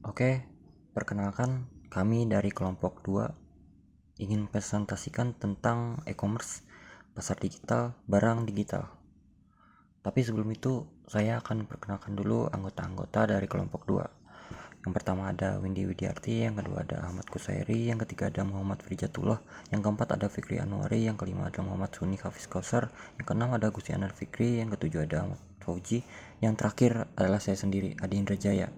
Oke, perkenalkan kami dari kelompok 2 ingin presentasikan tentang e-commerce, pasar digital, barang digital. Tapi sebelum itu, saya akan perkenalkan dulu anggota-anggota dari kelompok 2. Yang pertama ada Windy Widiarti, yang kedua ada Ahmad Kusairi, yang ketiga ada Muhammad Firjatullah, yang keempat ada Fikri Anwari, yang kelima ada Muhammad Suni Hafiz Kausar, yang keenam ada Gusianar Fikri, yang ketujuh ada Ahmad Fauji, yang terakhir adalah saya sendiri, Adi Indra Jaya.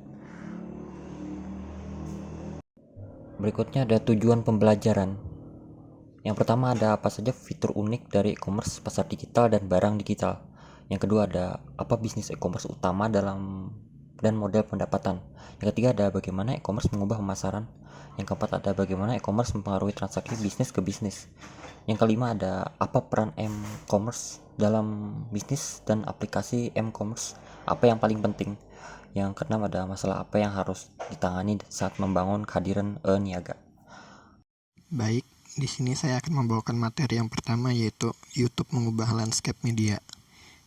Berikutnya ada tujuan pembelajaran. Yang pertama ada apa saja fitur unik dari e-commerce, pasar digital, dan barang digital. Yang kedua ada apa bisnis e-commerce utama dalam dan model pendapatan. Yang ketiga ada bagaimana e-commerce mengubah pemasaran. Yang keempat ada bagaimana e-commerce mempengaruhi transaksi bisnis ke bisnis. Yang kelima ada apa peran e-commerce dalam bisnis dan aplikasi e-commerce. Apa yang paling penting. Yang keenam ada masalah apa yang harus ditangani saat membangun kehadiran niaga. Baik, di sini saya akan membawakan materi yang pertama, yaitu YouTube mengubah landscape media.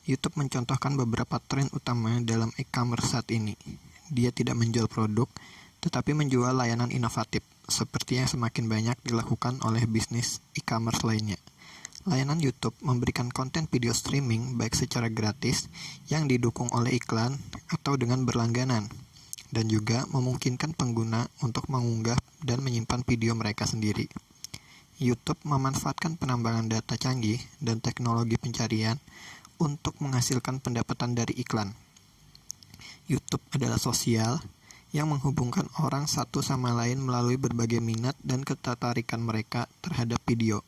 YouTube mencontohkan beberapa tren utama dalam e-commerce saat ini. Dia tidak menjual produk, tetapi menjual layanan inovatif, seperti yang semakin banyak dilakukan oleh bisnis e-commerce lainnya. Layanan YouTube memberikan konten video streaming baik secara gratis yang didukung oleh iklan atau dengan berlangganan, dan juga memungkinkan pengguna untuk mengunggah dan menyimpan video mereka sendiri. YouTube memanfaatkan penambangan data canggih dan teknologi pencarian untuk menghasilkan pendapatan dari iklan. YouTube adalah sosial yang menghubungkan orang satu sama lain melalui berbagai minat dan ketertarikan mereka terhadap video.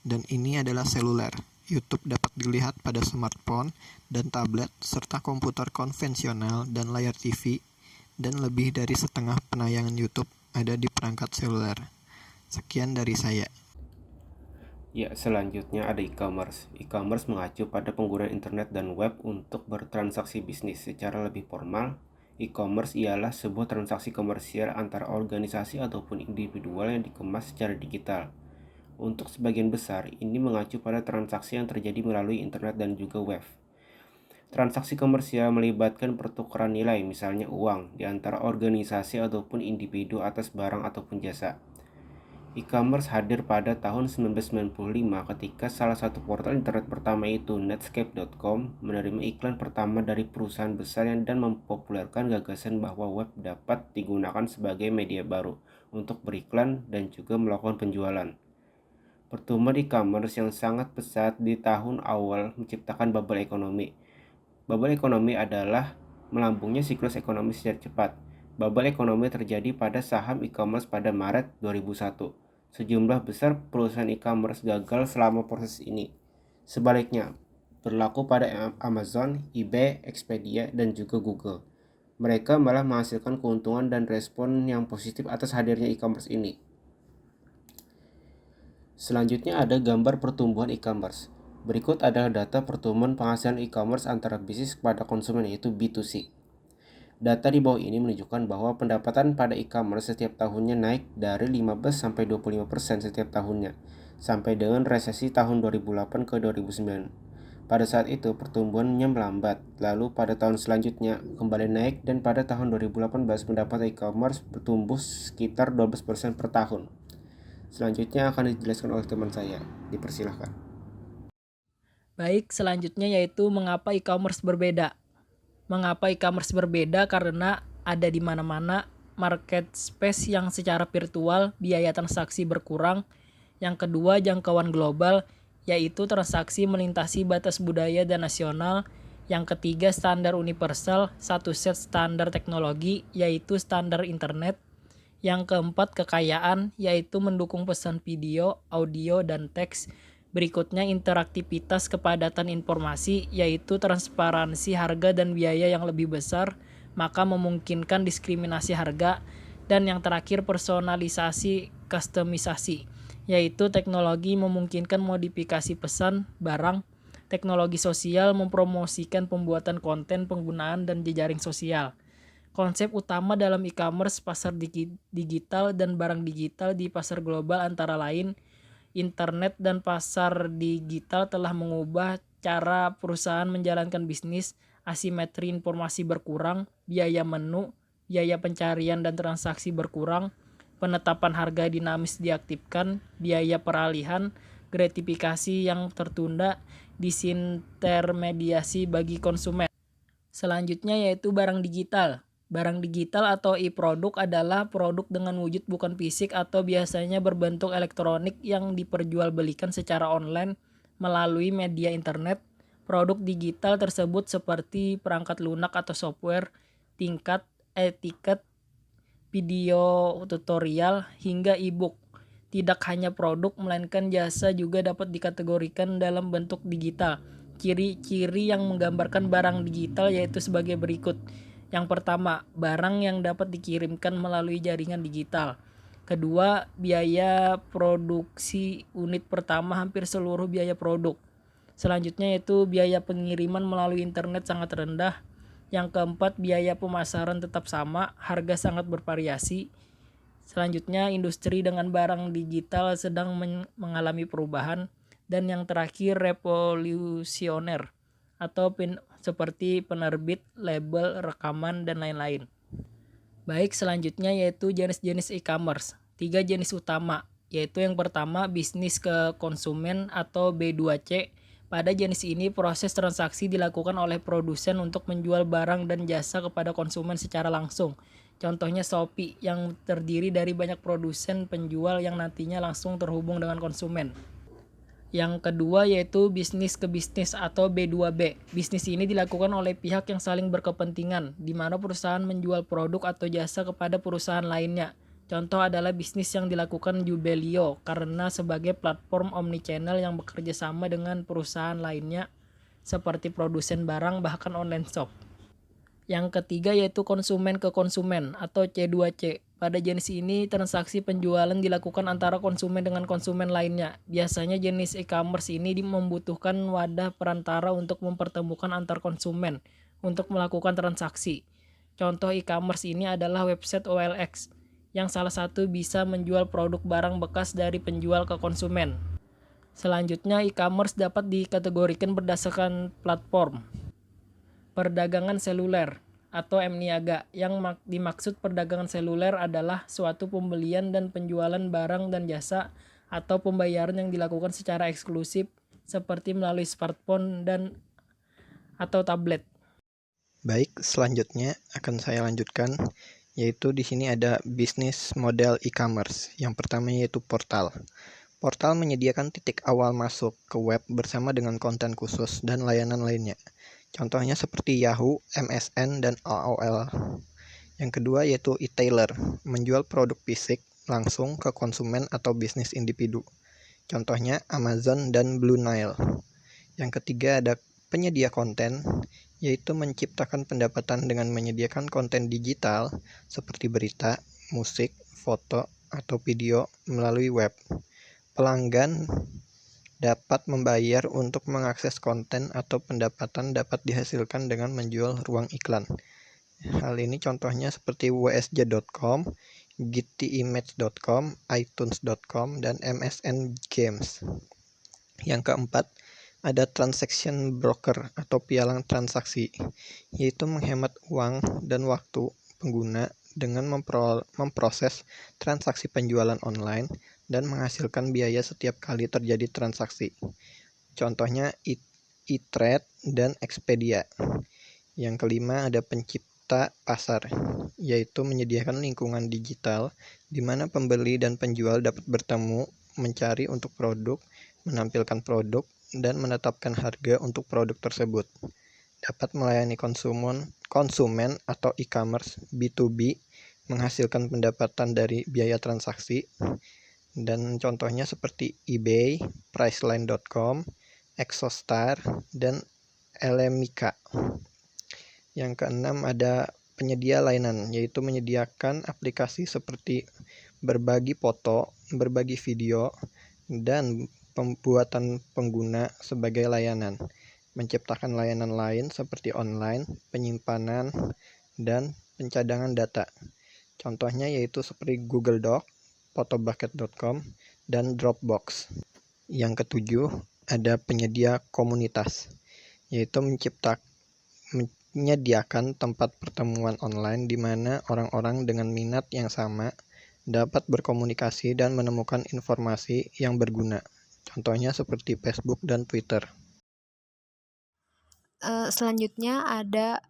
Dan ini adalah seluler. YouTube dapat dilihat pada smartphone dan tablet serta komputer konvensional dan layar TV, dan lebih dari setengah penayangan YouTube ada di perangkat seluler. Sekian dari saya. Ya, selanjutnya ada e-commerce. E-commerce mengacu pada penggunaan internet dan web untuk bertransaksi bisnis secara lebih formal. E-commerce ialah sebuah transaksi komersial antara organisasi ataupun individual yang dikemas secara digital. Untuk sebagian besar, ini mengacu pada transaksi yang terjadi melalui internet dan juga web. Transaksi komersial melibatkan pertukaran nilai, misalnya uang, di antara organisasi ataupun individu atas barang ataupun jasa. E-commerce hadir pada tahun 1995 ketika salah satu portal internet pertama itu Netscape.com menerima iklan pertama dari perusahaan besar dan mempopulerkan gagasan bahwa web dapat digunakan sebagai media baru untuk beriklan dan juga melakukan penjualan. Pertumbuhan e-commerce yang sangat pesat di tahun awal menciptakan bubble ekonomi. Bubble ekonomi adalah melambungnya siklus ekonomi secara cepat. Bubble ekonomi terjadi pada saham e-commerce pada Maret 2001. Sejumlah besar perusahaan e-commerce gagal selama proses ini. Sebaliknya, berlaku pada Amazon, eBay, Expedia, dan juga Google. Mereka malah menghasilkan keuntungan dan respon yang positif atas hadirnya e-commerce ini. Selanjutnya ada gambar pertumbuhan e-commerce. Berikut adalah data pertumbuhan penghasilan e-commerce antara bisnis kepada konsumen, yaitu B2C. Data di bawah ini menunjukkan bahwa pendapatan pada e-commerce setiap tahunnya naik dari 15-25% setiap tahunnya, sampai dengan resesi tahun 2008 ke 2009. Pada saat itu pertumbuhannya melambat, lalu pada tahun selanjutnya kembali naik, dan pada tahun 2018 pendapatan e-commerce bertumbuh sekitar 12% per tahun. Selanjutnya akan dijelaskan oleh teman saya. Dipersilahkan. Baik, selanjutnya yaitu mengapa e-commerce berbeda. Mengapa e-commerce berbeda? Karena ada di mana-mana market space yang secara virtual biaya transaksi berkurang. Yang kedua, jangkauan global, yaitu transaksi melintasi batas budaya dan nasional. Yang ketiga, standar universal, satu set standar teknologi, yaitu standar internet. Yang keempat, kekayaan, yaitu mendukung pesan video, audio, dan teks. Berikutnya, interaktivitas kepadatan informasi, yaitu transparansi harga dan biaya yang lebih besar, maka memungkinkan diskriminasi harga. Dan yang terakhir, personalisasi, customisasi, yaitu teknologi memungkinkan modifikasi pesan, barang. Teknologi sosial mempromosikan pembuatan konten, penggunaan, dan jejaring sosial. Konsep utama dalam e-commerce, pasar digital, dan barang digital di pasar global antara lain, internet dan pasar digital telah mengubah cara perusahaan menjalankan bisnis, asimetri informasi berkurang, biaya menu, biaya pencarian dan transaksi berkurang, penetapan harga dinamis diaktifkan, biaya peralihan, gratifikasi yang tertunda, disintermediasi bagi konsumen. Selanjutnya yaitu barang digital. Barang digital atau e-produk adalah produk dengan wujud bukan fisik atau biasanya berbentuk elektronik yang diperjualbelikan secara online melalui media internet. Produk digital tersebut seperti perangkat lunak atau software, tiket, video tutorial, hingga e-book. Tidak hanya produk, melainkan jasa juga dapat dikategorikan dalam bentuk digital. Ciri-ciri yang menggambarkan barang digital yaitu sebagai berikut. Yang pertama, barang yang dapat dikirimkan melalui jaringan digital. Kedua, biaya produksi unit pertama hampir seluruh biaya produk. Selanjutnya yaitu biaya pengiriman melalui internet sangat rendah. Yang keempat, biaya pemasaran tetap sama, harga sangat bervariasi. Selanjutnya, industri dengan barang digital sedang mengalami perubahan. Dan yang terakhir, revolusioner atau seperti penerbit, label, rekaman, dan lain-lain. Baik, selanjutnya yaitu jenis-jenis e-commerce. 3 jenis utama, yaitu yang pertama bisnis ke konsumen atau B2C. Pada jenis ini proses transaksi dilakukan oleh produsen untuk menjual barang dan jasa kepada konsumen secara langsung. Contohnya Shopee yang terdiri dari banyak produsen penjual yang nantinya langsung terhubung dengan konsumen. Yang kedua yaitu bisnis ke bisnis atau B2B. Bisnis ini dilakukan oleh pihak yang saling berkepentingan, di mana perusahaan menjual produk atau jasa kepada perusahaan lainnya. Contoh adalah bisnis yang dilakukan Jubelio karena sebagai platform omnichannel yang bekerja sama dengan perusahaan lainnya seperti produsen barang bahkan online shop. Yang ketiga yaitu konsumen ke konsumen atau C2C. Pada jenis ini transaksi penjualan dilakukan antara konsumen dengan konsumen lainnya. Biasanya jenis e-commerce ini membutuhkan wadah perantara untuk mempertemukan antar konsumen untuk melakukan transaksi. Contoh e-commerce ini adalah website OLX yang salah satu bisa menjual produk barang bekas dari penjual ke konsumen. Selanjutnya e-commerce dapat dikategorikan berdasarkan platform. Perdagangan seluler atau M-Niaga. Yang dimaksud perdagangan seluler adalah suatu pembelian dan penjualan barang dan jasa atau pembayaran yang dilakukan secara eksklusif seperti melalui smartphone dan atau tablet. Baik, selanjutnya akan saya lanjutkan, yaitu di sini ada bisnis model e-commerce. Yang pertama yaitu portal. Portal menyediakan titik awal masuk ke web bersama dengan konten khusus dan layanan lainnya. Contohnya seperti Yahoo, MSN, dan AOL. Yang kedua yaitu e-tailer, menjual produk fisik langsung ke konsumen atau bisnis individu. Contohnya Amazon dan Blue Nile. Yang ketiga ada penyedia konten, yaitu menciptakan pendapatan dengan menyediakan konten digital seperti berita, musik, foto, atau video melalui web. Pelanggan dapat membayar untuk mengakses konten atau pendapatan dapat dihasilkan dengan menjual ruang iklan. Hal ini contohnya seperti wsj.com, gtimage.com, itunes.com, dan MSN Games. Yang keempat, ada transaction broker atau pialang transaksi, yaitu menghemat uang dan waktu pengguna dengan memproses transaksi penjualan online dan menghasilkan biaya setiap kali terjadi transaksi. Contohnya e-trade dan Expedia. Yang kelima ada pencipta pasar, yaitu menyediakan lingkungan digital di mana pembeli dan penjual dapat bertemu, mencari untuk produk, menampilkan produk, dan menetapkan harga untuk produk tersebut. Dapat melayani konsumen atau e-commerce B2B, menghasilkan pendapatan dari biaya transaksi, dan contohnya seperti eBay, Priceline.com, Exostar, dan Elemika. Yang keenam ada penyedia layanan, yaitu menyediakan aplikasi seperti berbagi foto, berbagi video, dan pembuatan pengguna sebagai layanan, menciptakan layanan lain seperti online, penyimpanan, dan pencadangan data. Contohnya yaitu seperti Google Doc, photobucket.com, dan Dropbox. Yang ketujuh, ada penyedia komunitas, yaitu menyediakan tempat pertemuan online di mana orang-orang dengan minat yang sama dapat berkomunikasi dan menemukan informasi yang berguna. Contohnya seperti Facebook dan Twitter. Selanjutnya ada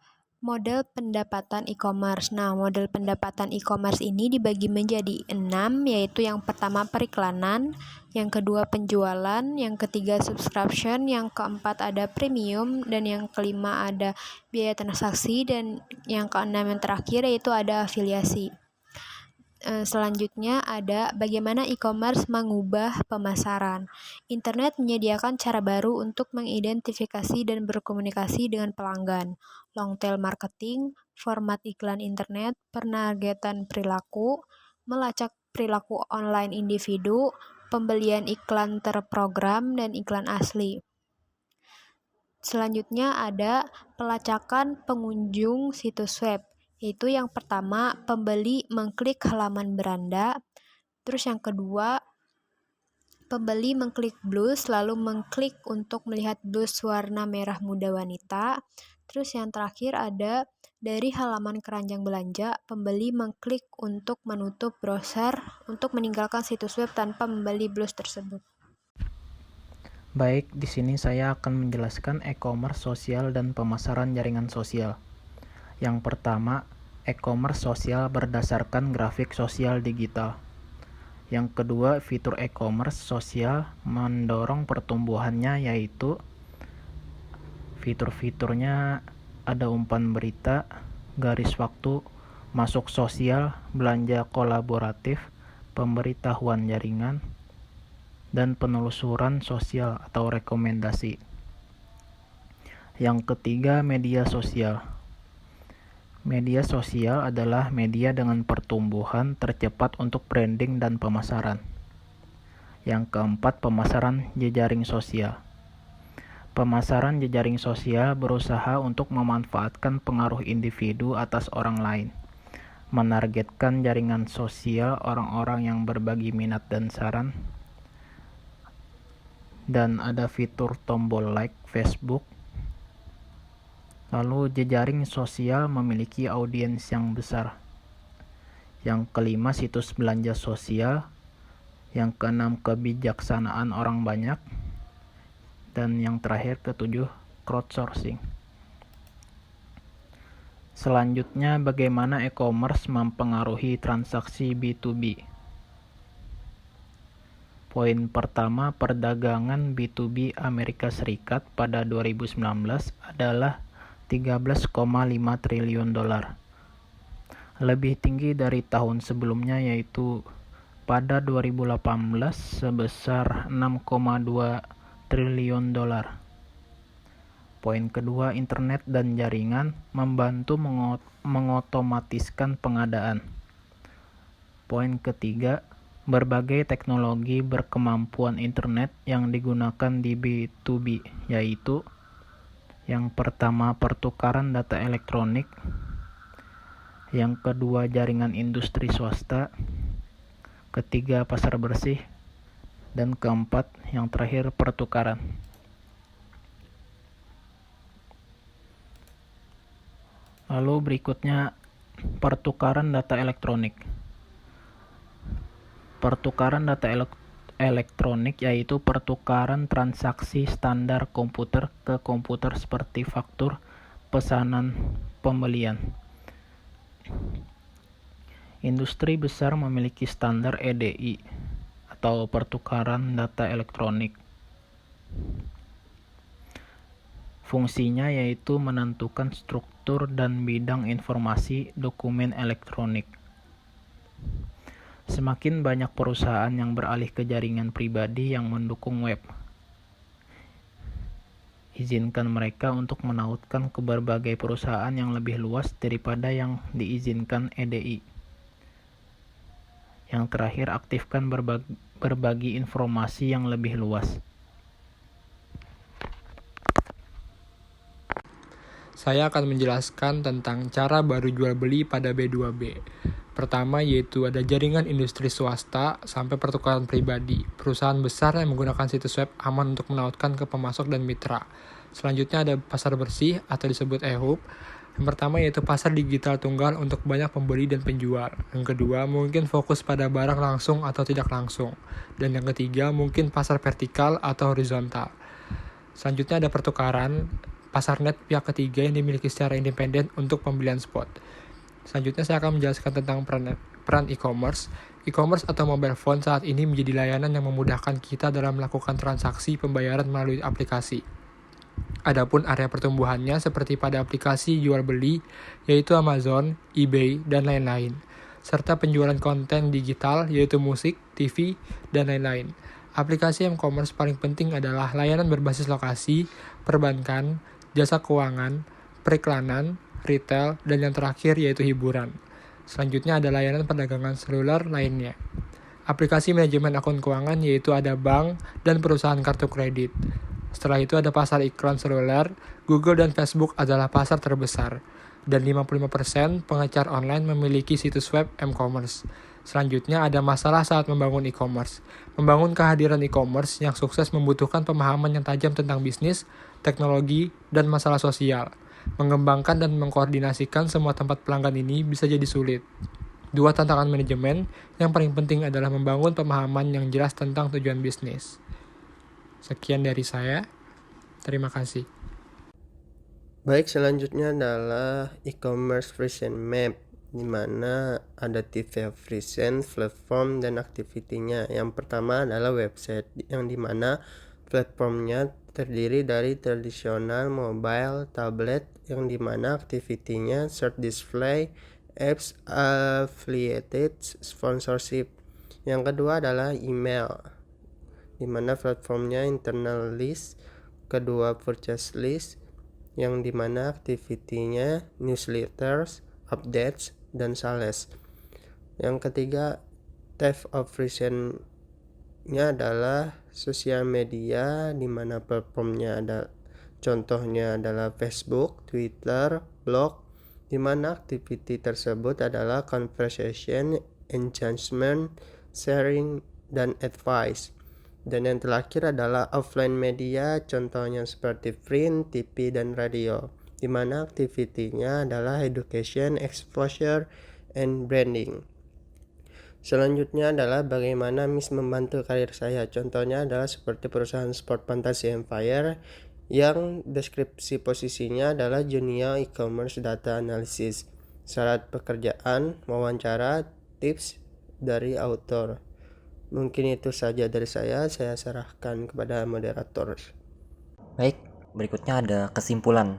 model pendapatan e-commerce. Nah, model pendapatan e-commerce ini dibagi menjadi 6, yaitu yang pertama periklanan, yang kedua penjualan, yang ketiga subscription, yang keempat ada premium, dan yang kelima ada biaya transaksi, dan yang keenam yang terakhir yaitu ada afiliasi. Selanjutnya ada bagaimana e-commerce mengubah pemasaran. Internet menyediakan cara baru untuk mengidentifikasi dan berkomunikasi dengan pelanggan. Long tail marketing, format iklan internet, penargetan perilaku, melacak perilaku online individu, pembelian iklan terprogram, dan iklan asli. Selanjutnya ada pelacakan pengunjung situs web, yaitu yang pertama pembeli mengklik halaman beranda, terus yang kedua pembeli mengklik blus lalu mengklik untuk melihat blus warna merah muda wanita, terus yang terakhir ada dari halaman keranjang belanja pembeli mengklik untuk menutup browser untuk meninggalkan situs web tanpa membeli blus tersebut. Baik, di sini saya akan menjelaskan e-commerce sosial dan pemasaran jaringan sosial. Yang pertama, e-commerce sosial berdasarkan grafik sosial digital. Yang kedua, fitur e-commerce sosial mendorong pertumbuhannya, yaitu fitur-fiturnya ada umpan berita, garis waktu, masuk sosial, belanja kolaboratif, pemberitahuan jaringan, dan penelusuran sosial atau rekomendasi. Yang ketiga, media sosial. Media sosial adalah media dengan pertumbuhan tercepat untuk branding dan pemasaran. Yang keempat, pemasaran jejaring sosial. Pemasaran jejaring sosial berusaha untuk memanfaatkan pengaruh individu atas orang lain, menargetkan jaringan sosial orang-orang yang berbagi minat dan saran, dan ada fitur tombol like Facebook. Lalu jejaring sosial memiliki audiens yang besar. Yang kelima, situs belanja sosial. Yang keenam, kebijaksanaan orang banyak. Dan yang terakhir, ketujuh, crowdsourcing. Selanjutnya, bagaimana e-commerce mempengaruhi transaksi B2B. Poin pertama, perdagangan B2B Amerika Serikat pada 2019 adalah 13,5 triliun dolar. Lebih tinggi dari tahun sebelumnya, yaitu pada 2018 sebesar 6,2 triliun dolar. Poin kedua, internet dan jaringan membantu mengotomatiskan pengadaan. Poin ketiga, berbagai teknologi berkemampuan internet yang digunakan di B2B, yaitu yang pertama, pertukaran data elektronik. Yang kedua, jaringan industri swasta. Ketiga, pasar bersih. Dan keempat, yang terakhir, pertukaran. Lalu berikutnya, pertukaran data elektronik. Pertukaran data elektronik yaitu pertukaran transaksi standar komputer ke komputer seperti faktur, pesanan, pembelian. Industri besar memiliki standar EDI atau pertukaran data elektronik. Fungsinya yaitu menentukan struktur dan bidang informasi dokumen elektronik. Semakin banyak perusahaan yang beralih ke jaringan pribadi yang mendukung web. Izinkan mereka untuk menautkan ke berbagai perusahaan yang lebih luas daripada yang diizinkan EDI. Yang terakhir, aktifkan berbagi informasi yang lebih luas. Saya akan menjelaskan tentang cara baru jual beli pada B2B. Pertama yaitu ada jaringan industri swasta sampai pertukaran pribadi. Perusahaan besar yang menggunakan situs web aman untuk menautkan ke pemasok dan mitra. Selanjutnya ada pasar bersih atau disebut e-hub. Yang pertama yaitu pasar digital tunggal untuk banyak pembeli dan penjual. Yang kedua, mungkin fokus pada barang langsung atau tidak langsung. Dan yang ketiga, mungkin pasar vertikal atau horizontal. Selanjutnya ada pertukaran, pasar net pihak ketiga yang dimiliki secara independen untuk pembelian spot. Selanjutnya saya akan menjelaskan tentang peran e-commerce. E-commerce atau mobile phone saat ini menjadi layanan yang memudahkan kita dalam melakukan transaksi pembayaran melalui aplikasi. Adapun area pertumbuhannya seperti pada aplikasi jual beli, yaitu Amazon, eBay, dan lain-lain. Serta penjualan konten digital, yaitu musik, TV, dan lain-lain. Aplikasi e-commerce paling penting adalah layanan berbasis lokasi, perbankan, jasa keuangan, periklanan, retail, dan yang terakhir yaitu hiburan. Selanjutnya ada layanan perdagangan seluler lainnya. Aplikasi manajemen akun keuangan yaitu ada bank dan perusahaan kartu kredit. Setelah itu ada pasar iklan seluler, Google dan Facebook adalah pasar terbesar, dan 55% pengecar online memiliki situs web e-commerce. Selanjutnya ada masalah saat membangun e-commerce. Membangun kehadiran e-commerce yang sukses membutuhkan pemahaman yang tajam tentang bisnis, teknologi, dan masalah sosial. Mengembangkan dan mengkoordinasikan semua tempat pelanggan ini bisa jadi sulit. Dua tantangan manajemen, yang paling penting adalah membangun pemahaman yang jelas tentang tujuan bisnis. Sekian dari saya. Terima kasih. Baik, selanjutnya adalah e-commerce Friesen Map, di mana ada tipe Friesen, platform, dan aktivitinya. Yang pertama adalah website, yang dimana platformnya terdiri dari tradisional mobile, tablet, yang dimana aktivitinya search display, apps, affiliated, sponsorship. Yang kedua adalah email, di mana platformnya internal list, kedua purchase list, yang dimana aktivitinya newsletters, updates, dan sales. Yang ketiga, type of Friesen-nya adalah sosial media, di mana platformnya ada contohnya adalah Facebook, Twitter, blog, di mana aktiviti tersebut adalah conversation, engagement, sharing, dan advice. Dan yang terakhir adalah offline media, contohnya seperti print, TV, dan radio, di mana aktivitinya adalah education, exposure, and branding. Selanjutnya adalah bagaimana MIS membantu karir saya. Contohnya adalah seperti perusahaan sport Fantasy Empire, yang deskripsi posisinya adalah junior e-commerce data analysis. Syarat pekerjaan, wawancara, tips dari author. Mungkin itu saja dari saya serahkan kepada moderator. Baik, berikutnya ada kesimpulan.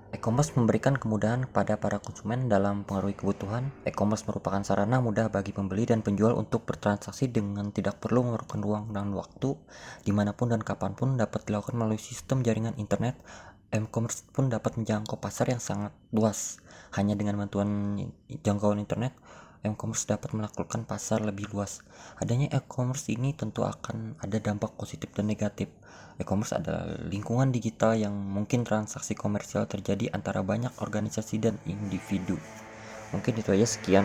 E-commerce memberikan kemudahan kepada para konsumen dalam mengaruhi kebutuhan. E-commerce merupakan sarana mudah bagi pembeli dan penjual untuk bertransaksi dengan tidak perlu mengeluarkan ruang dan waktu, dimanapun dan kapanpun dapat dilakukan melalui sistem jaringan internet. E-commerce pun dapat menjangkau pasar yang sangat luas. Hanya dengan bantuan jangkauan internet, e-commerce dapat melakukan pasar lebih luas. Adanya e-commerce ini tentu akan ada dampak positif dan negatif. E-commerce adalah lingkungan digital yang mungkin transaksi komersial terjadi antara banyak organisasi dan individu. Mungkin itu aja, sekian.